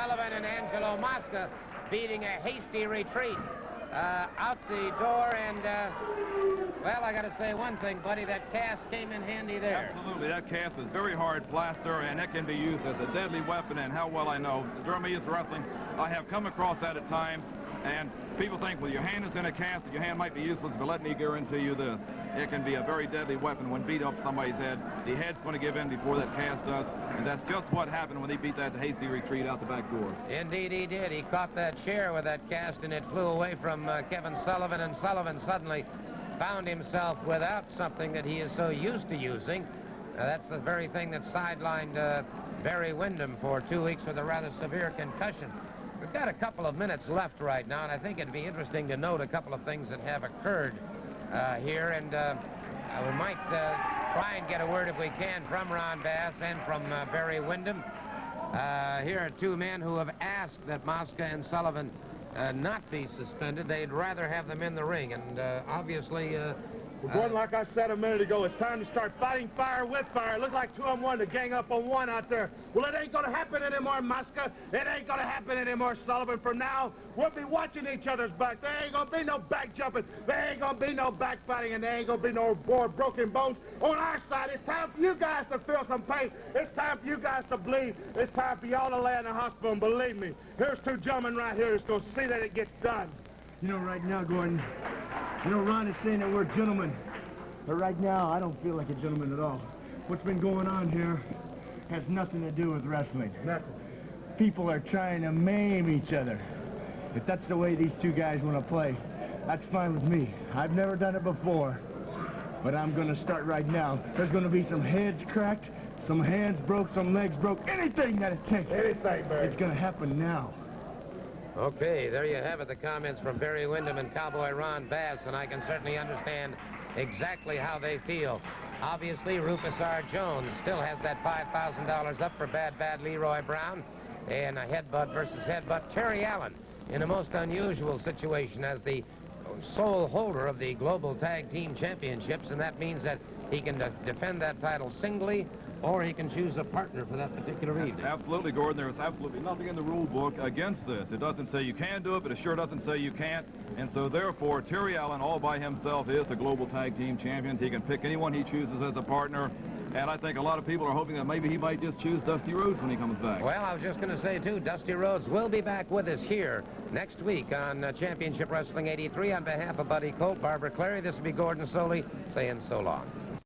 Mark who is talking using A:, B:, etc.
A: Sullivan and Angelo Mosca beating a hasty retreat out the door, and well, I got to say one thing, buddy, that cast came in handy there.
B: Absolutely, that cast is very hard plaster, and that can be used as a deadly weapon. And how well I know, during youth wrestling, I have come across that at times, and people think, well, your hand is in a cast, your hand might be useless, but let me guarantee you this. It can be a very deadly weapon when beat up somebody's head. The head's going to give in before that cast does, and that's just what happened when he beat that hasty retreat out the back door.
A: Indeed he did. He caught that chair with that cast, and it flew away from Kevin Sullivan, and Sullivan suddenly found himself without something that he is so used to using. That's the very thing that sidelined Barry Windham for 2 weeks with a rather severe concussion. We've got a couple of minutes left right now, and I think it'd be interesting to note a couple of things that have occurred here, and we might try and get a word, if we can, from Ron Bass and from Barry Windham. Here are two men who have asked that Mosca and Sullivan not be suspended. They'd rather have them in the ring, and obviously...
C: Well, Gordon, like I said a minute ago, it's time to start fighting fire with fire. It looks like 2-on-1 to gang up on one out there. Well, it ain't going to happen anymore, Mosca. It ain't going to happen anymore, Sullivan. From now, we'll be watching each other's back. There ain't going to be no back jumping. There ain't going to be no back fighting, and there ain't going to be no more broken bones on our side. It's time for you guys to feel some pain. It's time for you guys to bleed. It's time for y'all to lay in the hospital, and believe me, here's two gentlemen right here that's going to see that it gets done.
D: You know, right now, Gordon, you know, Ron is saying that we're gentlemen. But right now, I don't feel like a gentleman at all. What's been going on here has nothing to do with wrestling.
C: Nothing.
D: People are trying to maim each other. If that's the way these two guys want to play, that's fine with me. I've never done it before. But I'm going to start right now. There's going to be some heads cracked, some hands broke, some legs broke, anything that it takes.
C: Anything, Barry.
D: It's going to happen now.
A: Okay, there you have it, the comments from Barry Windham and Cowboy Ron Bass, and I can certainly understand exactly how they feel. Obviously, Rufus R. Jones still has that $5,000 up for Bad Leroy Brown, and a headbutt versus headbutt. Terry Allen in a most unusual situation as the sole holder of the Global Tag Team Championships, and that means that he can defend that title singly, or he can choose a partner for that particular evening.
B: Absolutely, Gordon. There is absolutely nothing in the rule book against this. It doesn't say you can do it, but it sure doesn't say you can't. And so, therefore, Terry Allen all by himself is the Global Tag Team Champion. He can pick anyone he chooses as a partner. And I think a lot of people are hoping that maybe he might just choose Dusty Rhodes when he comes back.
A: Well, I was just going to say, too, Dusty Rhodes will be back with us here next week on Championship Wrestling 83. On behalf of Buddy Colt, Barbara Clary, this will be Gordon Soley saying so long.